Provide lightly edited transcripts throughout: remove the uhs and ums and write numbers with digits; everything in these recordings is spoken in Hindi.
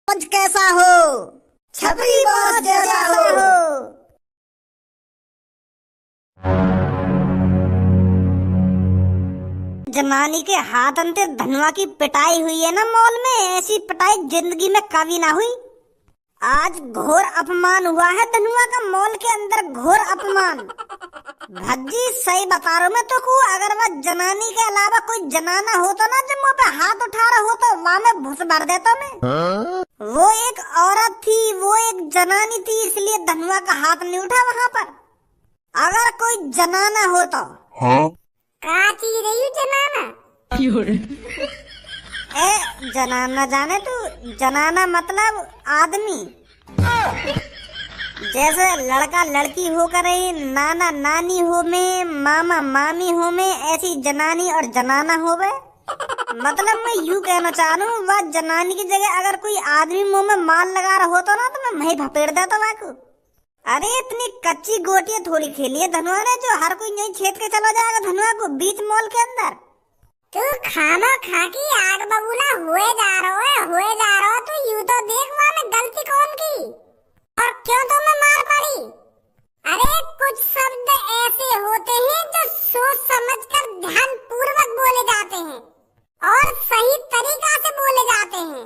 सरपंच कैसा हो, छपरी बॉस जैसा हो। जनानी के हाथ अंते धनवा की पिटाई हुई है ना मॉल में, ऐसी पिटाई जिंदगी में कभी ना हुई। आज घोर अपमान हुआ है धनुआ का मॉल के अंदर, घोर अपमान। भज्जी सही बता रहा हूँ मैं तो को, अगर वह जनानी के अलावा कोई जनाना होता ना जो मुँह पे हाथ उठा रहा हो तो वहाँ में भूस भर देता मैं। वो एक औरत थी, वो एक जनानी थी, इसलिए धनुआ का हाथ नहीं उठा वहाँ पर। अगर कोई जनाना हो तो का चीज रही जनाना जनाना जाने तू, जनाना मतलब आदमी। जैसे लड़का लड़की हो करे, नाना नानी हो में, मामा मामी हो में, ऐसी जनानी और जनाना हो गए। मतलब मैं यूँ कहना चाह रहा हूँ, वह जनानी की जगह अगर कोई आदमी मुंह में माल लगा रहा होता ना तो मैं भपेड़ देता वहाँ को। अरे इतनी कच्ची गोटियां थोड़ी खेली है धनुआ ने जो हर कोई नहीं छेद के चला जाएगा धनुआ को बीच मॉल के अंदर। तू खाना खा के आग बबूला हुए जा रहा हो तो यूं तो देख वहाँ में गलती कौन की और क्यों तो मैं मार पड़ी। अरे कुछ शब्द ऐसे होते हैं जो सोच समझकर ध्यान पूर्वक बोले जाते हैं और सही तरीका से बोले जाते हैं।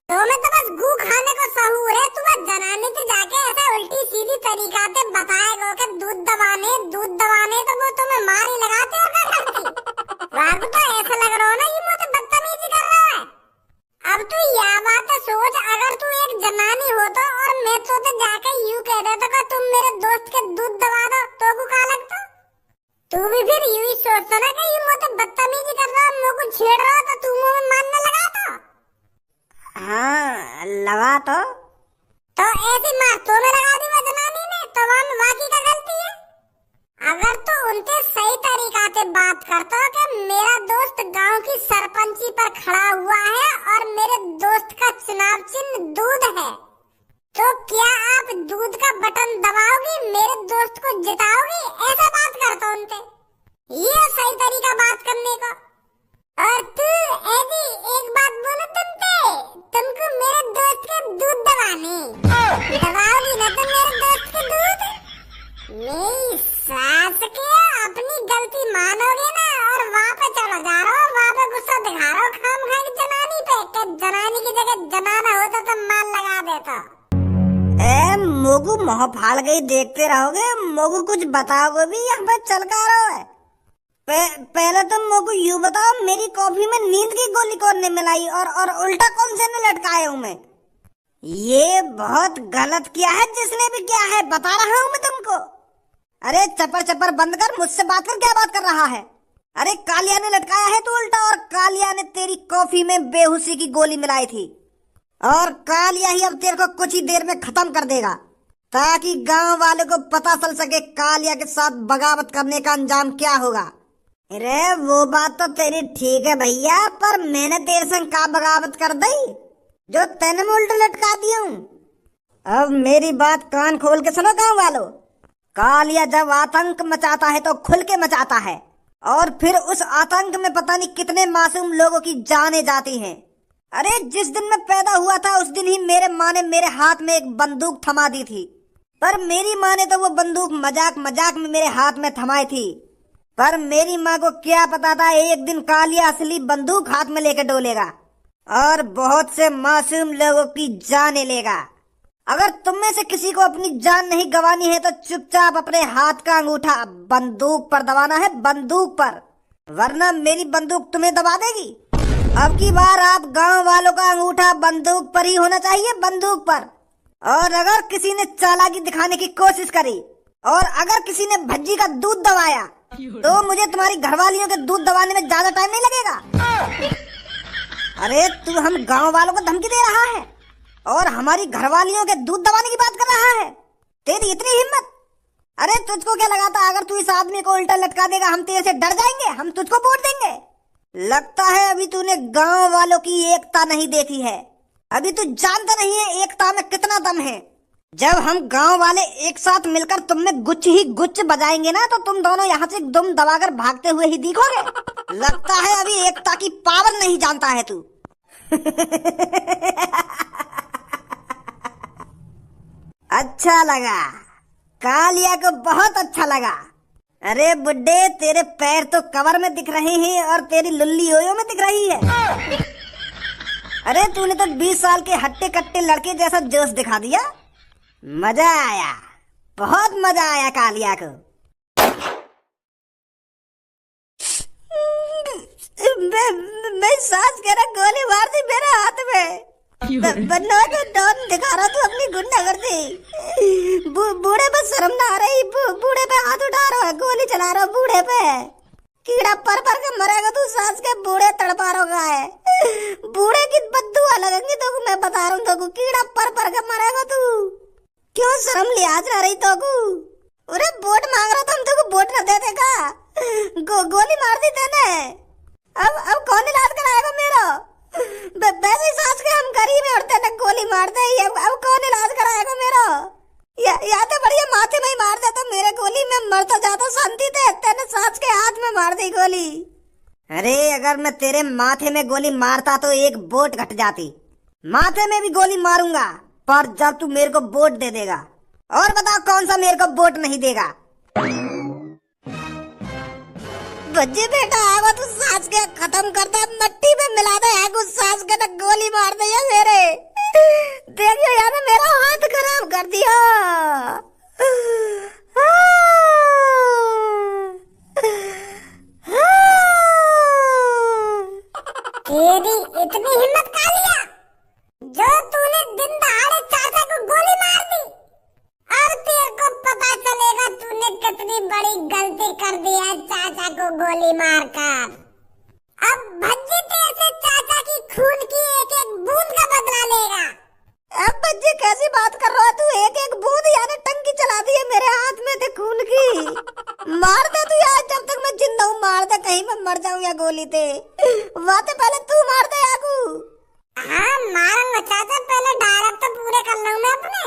तो मैं तो बस गू खाने को सहूर है, तू बस जनाने से जाके ऐसा उल्टी सीधी तरीका से बताएगा कि दूध दबाने तो वो तुम्हें मार ही लगाते हो क्या करती। वाह तो ऐसा लग रहा हो ना ये मुझे बदतमीजी कर रहा है। अब तू यह बात सोच, अगर तू एक जनानी हो तो और मैं तो जाके यूं कह देता कि तुम मेरे दोस्त के दूध दबा दो तो को क्या लगता। तू भी फिर यूं ही सोचता ना कि ये मुझे बदतमीजी कर रहा है, मुझे छेड़ रहा तो तू मुझे मारने लगा था। हाँ लगा तो ऐसी मार तो में लगा दी वो जनानी ने, तो वहाँ वाकई का गलती है। अगर तो उनके सही तरीका से बात करता कि मेरा दोस्त गांव की सरपंची पर खड़ा हुआ है और मेरे दोस्त का चुनाव चिन्ह दूध है, तो क्या आप दूध का बटन दबाओगी, मेरे दोस्त को जिताओगी, ऐसा बात करता उनसे। ये सही तरीका बात करने का। और तू ऐसी एक बात बोलो तुमको मेरे दोस्त के दूध दबाओगी ना तुम मेरे दोस्त के दूध। मेरी सास के अपनी गलती मानोगे ना और वहाँ पे चला जा रहा हो, वहाँ पे गुस्सा दिखा रहा हो खाम खा की जनानी पे, कि जनानी की जगह जनाना होता तो माल लगा देता। मोगू मोह फाल गई देखते रहोगे, मोगू कुछ बताओगे भी यहाँ पे चल का रहा है। पहले तुम मोगू यूँ बताओ, मेरी कॉफी में नींद की गोली कौन ने मिलाई और उल्टा कौन से ने लटकाया हूँ मैं। ये बहुत गलत किया है जिसने भी किया है, बता रहा हूँ मैं तुमको। अरे चपर चपर बंद कर, मुझसे बात कर, क्या बात कर रहा है। अरे कालिया ने लटकाया है तो उल्टा, और कालिया ने तेरी कॉफी में बेहोशी की गोली मिलाई थी और कालिया ही अब तेरे को कुछ ही देर में खत्म कर देगा ताकि गांव वाले को पता चल सके कालिया के साथ बगावत करने का अंजाम क्या होगा। अरे वो बात तो तेरी ठीक है भैया, पर मैंने तेरे संग का बगावत कर दी जो तेने में उल्टा लटका दिया हूँ। अब मेरी बात कान खोल के सुनो गांव वालों, कालिया जब आतंक मचाता है तो खुल के मचाता है और फिर उस आतंक में पता नहीं कितने मासूम लोगों की जानें जाती हैं। अरे जिस दिन मैं पैदा हुआ था उस दिन ही मेरे माँ ने मेरे हाथ में एक बंदूक थमा दी थी, पर मेरी माँ ने तो वो बंदूक मजाक मजाक में मेरे हाथ में थमाई थी, पर मेरी माँ को क्या पता था एक दिन कालिया असली बंदूक हाथ में लेकर डोलेगा और बहुत से मासूम लोगों की जान लेगा। अगर तुम में से किसी को अपनी जान नहीं गंवानी है तो चुपचाप अपने हाथ का अंगूठा बंदूक पर दबाना है, बंदूक पर, वरना मेरी बंदूक तुम्हें दबा देगी। अब की बार आप गांव वालों का अंगूठा बंदूक पर ही होना चाहिए, बंदूक पर। और अगर किसी ने चालाकी दिखाने की कोशिश करी और अगर किसी ने भज्जी का दूध दबाया तो मुझे तुम्हारी घरवालियों के दूध दबाने में ज्यादा टाइम नहीं लगेगा। अरे तू हम गांव वालों को धमकी दे रहा है और हमारी घरवालियों के दूध दबाने की बात कर रहा है, तेरी इतनी हिम्मत। अरे तुझको क्या लगा था अगर तू इस आदमी को उल्टा लटका देगा हम तेरे से डर जाएंगे, हम तुझको वोट देंगे। लगता है अभी तूने गांव वालों की एकता नहीं देखी है, अभी तू जानता नहीं है एकता में कितना दम है। जब हम गांव वाले एक साथ मिलकर तुम में गुच्छ ही गुच्छ बजाएंगे ना तो तुम दोनों यहाँ से दुम दबाकर भागते हुए ही दिखोगे। लगता है अभी एकता की पावर नहीं जानता है तू। अच्छा लगा, कालिया को बहुत अच्छा लगा। अरे बुड्ढे, तेरे पैर तो कवर में दिख रहे हैं और तेरी लुल्ली ओयो में दिख रही है। अरे तूने तो 20 साल के हट्टे कट्टे लड़के जैसा जोश दिखा दिया। मजा आया, बहुत मजा आया कालिया को। मैं सांस कह रहा, गोली मार दी मेरे हाथ में। बनना तो डॉन दिखा रहा तू अपनी गुंडागर्दी। बूढ़े पे शर्म ना आ रही, बूढ़े पे हाथ उठा रहा है, गोली चला रहा बूढ़े पे। कीड़ा पर के मरेगा तू, सांस के बूढ़े तड़पा रहा है। बूढ़े की बददुआ लगेंगी तो मैं बता रहा हूँ तो, कीड़ा पर के मरेगा तू। क्यों शर्म लिहाज ना रही तो? अरे वोट मांग रहा था, हम तो वोट न दे देगा। गोली मार दी तेने। अब कौन इलाज कराएगा मेरा? वैसे सांस के हम गरीब है और तेने गोली मार दी। अब कौन इलाज कराएगा मेरा? या तो बढ़िया माथे में ही मार दे तो मेरे गोली में मरता जाता शांति थे। तेने सांस के हाथ में मार दी गोली। अरे अगर मैं तेरे माथे में गोली मारता तो एक वोट घट जाती। माथे में भी गोली मारूंगा, पर जब तू मेरे को वोट दे देगा। और बताओ कौन सा मेरे को वोट नहीं देगा? बच्चे बेटा आवा, तू सांस के खत्म कर दे, मट्टी में मिला दे। कुछ सांस के न गोली मार दे मेरे। देखियो यार, मेरा हाथ खराब कर दिया। तेरी इतनी हिम्मत कालिया, जो तूने दिन दहाड़े चाचा को गोली मार दी। और तेरे को पता चलेगा तूने कितनी बड़ी गलती कर दी है चाचा को गोली मारकर। अब भज्जी तेरे से चाचा की खून की एक एक बूंद का बदला लेगा। अब भज्जी कैसी बात कर रहा है तू? एक एक बूंद यानी टंकी चला दी है मेरे हाथ में थे खून की। मार दे तू यार, जब तक मैं जिंदा हूँ मार दे, कहीं मैं मर जाऊँ या गोली ते। वाते पहले तू मार दे आगू। हाँ मारूंगा चाचा, पहले डायरेक्ट तो पूरे कर लूँ मैं अपने।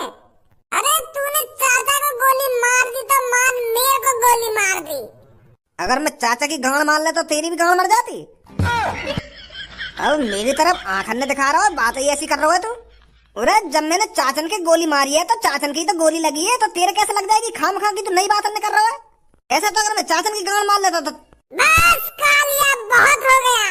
अरे तूने चाचा को गोली मार दी तो मान मेरे को गोली मार दी। अगर मैं चाचा की गांड मार ले तो तेरी भी गांड मर जाती। अब मेरी तरफ आंखन दिखा रहा है, बात ही ऐसी कर रहा है तू। अरे जब मैंने चाचन के गोली मारी है तो चाचन की तो गोली लगी है, तो तेरे कैसे लग जाएगी? खाम खा की तो नई बात कर रहा है ऐसा। तो अगर मैं चाचन की गांड मार लेता तो बस कालिया, बहुत हो गया।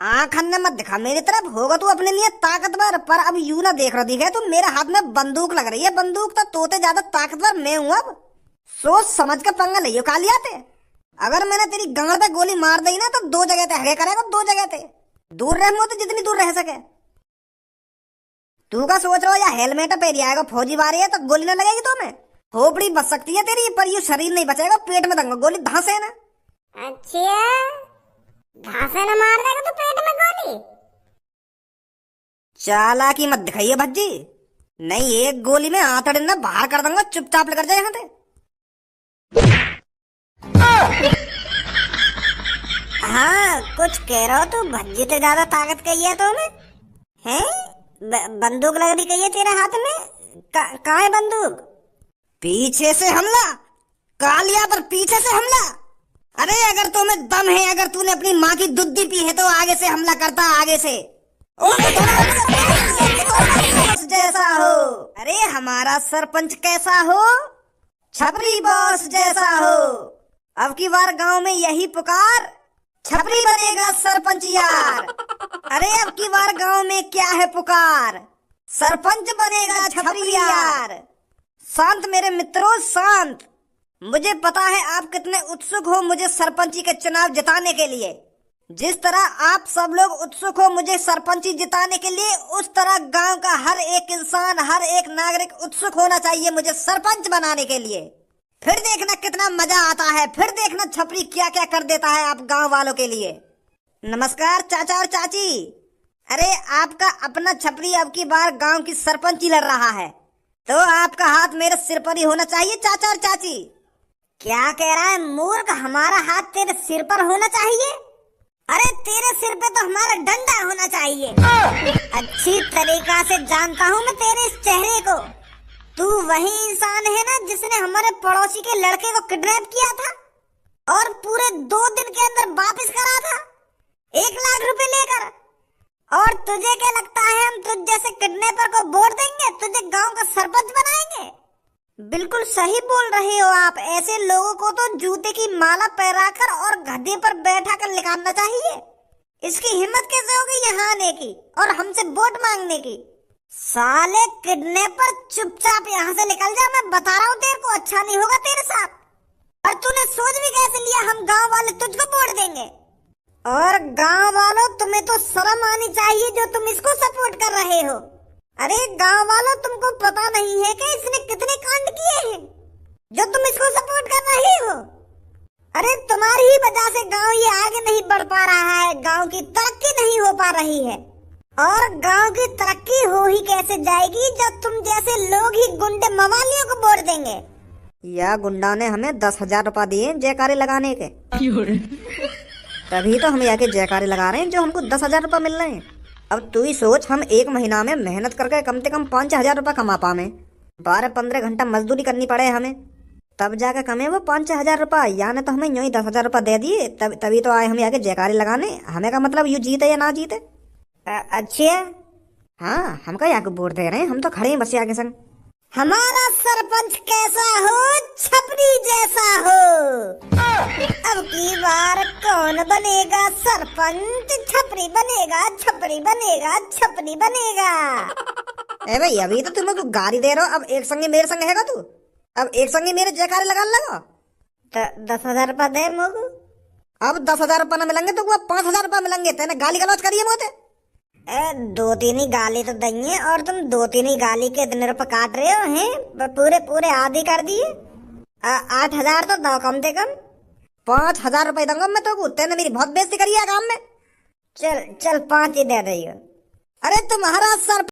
आंखन मत दिखा मेरी तरफ, होगा तू अपने लिए ताकतवर, पर अब यूं ना देख रहा दिखे तू। मेरे हाथ में बंदूक लग रही है, बंदूक तो तोते ज्यादा ताकतवर मैं हूँ। अब सोच समझ कर पंगा लियो कालिया ते। अगर मैंने तेरी गांड पे गोली मार दी ना तो 2 जगह ते हगे करेगा, 2 जगह ते दूर रह तो जितनी दूर रह सके। तू का सोच रहा या हेलमेट पहन आएगा, फौजी बारी है तो गोली ना लगेगी तो मैं खोपड़ी बच सकती है तेरी, पर ये शरीर नहीं बचेगा, पेट में दूंगा गोली धांसे ना। अच्छा, धांसे ना मार देगा तो पेट में गोली? चालाकी मत दिखाइए भज्जी, नहीं एक गोली में आंतड़े ना बाहर कर दूंगा। चुपचाप लेकर जाए यहाँ से। हाँ कुछ कह रहा हो तू? भज्जी से ज्यादा ताकत कही है तो मैं है? बंदूक लग रही कही है तेरे हाथ में? कहाँ है बंदूक? पीछे से हमला कालिया पर, पीछे से हमला। अरे अगर तुम्हें दम है, अगर तूने अपनी माँ की दूध पी है तो आगे से हमला करता, आगे से। जैसा हो। अरे हमारा सरपंच कैसा हो? छपरी बॉस जैसा हो। अब की बार गांव में यही पुकार, छपरी बनेगा सरपंच यार। अरे अब की बार गांव में क्या है पुकार, सरपंच बनेगा छपरी यार। शांत मेरे मित्रों, शांत। मुझे पता है आप कितने उत्सुक हो मुझे सरपंची के चुनाव जिताने के लिए। जिस तरह आप सब लोग उत्सुक हो मुझे सरपंची जिताने के लिए, उस तरह गांव का हर एक इंसान, हर एक नागरिक उत्सुक होना चाहिए मुझे सरपंच बनाने के लिए। फिर देखना कितना मजा आता है, फिर देखना छपरी क्या क्या कर देता है आप गांव वालों के लिए। नमस्कार चाचा और चाची। अरे आपका अपना छपरी अब की बार गांव की सरपंची लड़ रहा है, तो आपका हाथ मेरे सिर पर ही होना चाहिए चाचा और चाची। क्या कह रहा है मूर्ख? हमारा हाथ तेरे सिर पर होना चाहिए? अरे तेरे सिर पे तो हमारा डंडा होना चाहिए। अच्छी तरीका से जानता हूँ मैं तेरे इस चेहरे को। तू वही इंसान है ना जिसने हमारे पड़ोसी के लड़के को किडनैप किया था और पूरे 2 दिन के अंदर वापस करा था 1 लाख रुपए लेकर। और तुझे क्या लगता है हम तुझ जैसे किडनैपर को वोट देंगे, तुझे गांव का सरपंच बनाएंगे? बिल्कुल सही बोल रहे हो आप। ऐसे लोगों को तो जूते की माला पहनाकर और गधे पर बैठा कर निकालना चाहिए। इसकी हिम्मत कैसे होगी यहाँ आने की और हमसे वोट मांगने की? साले किडनैपर, चुपचाप यहाँ से निकल जा। मैं बता रहा हूँ तेरे को, अच्छा नहीं होगा तेरे साथ। और तूने सोच भी कैसे लिया हम गांव वाले तुझको वोट देंगे? और गांव वालों, तुम्हें तो शर्म आनी चाहिए जो तुम इसको सपोर्ट कर रहे हो। अरे गांव वालों, तुमको पता नहीं है कि इसने कितने कांड किए हैं जो तुम इसको सपोर्ट कर रहे हो? अरे तुम्हारी ही वजह से गांव ये आगे नहीं बढ़ पा रहा है, गांव की तरक्की नहीं हो पा रही है। और गांव की तरक्की हो ही कैसे जाएगी जब तुम जैसे लोग ही गुंडे मवालियों को वोट देंगे। या गुंडा ने हमें 10,000 रुपया दिए जयकारे लगाने के, तभी तो हम यहाँ के जयकारे लगा रहे हैं जो हमको 10,000 रुपया मिल रहे हैं। अब तू ही सोच, हम एक महीना में मेहनत करके कम से कम 5,000 रुपया कमा पावे। 12-15 घंटा मजदूरी करनी पड़े हमें, तब जाकर कमे वो 5,000 रुपया। या ने तो हमें यूं ही 10,000 रुपया दे दिए, तभी तो आए हम यहाँ के जयकारे लगाने। हमें का मतलब यू जीते या ना जीते। अच्छा हाँ, हम का यहाँ को वोट दे रहे हैं, हम तो खड़े हैं बस यहाँ के संग। हमारा सरपंच कैसा हो? छपरी जैसा हो। अब की बार कौन बनेगा सरपंच? छपरी बनेगा, छपरी बनेगा, छपरी बनेगा। ए भाई, अभी तो तुम लोग गाली दे रहे हो, अब एक संगे मेरे संग हैगा तू? अब एक संगे मेरे जयकारे लगा लगा। 10,000 रुपया दे मोगू। अब 10,000 रुपया न मिलेंगे तो 5,000 रुपया मिलेंगे। तेने गाली गलौज करिए मोते। 2-3 ही गाली तो दइए, और तुम 2-3 ही गाली के इतने रुपए काट रहे हो हैं? पूरे आधी कर दिए। 8,000 तो दो कम से कम। 5,000 रुपए दूंगा मैं तो। तेने मेरी बहुत बेइज्जती करी है काम में। चल 5 ही दे रही हो। अरे तुम्हारा सर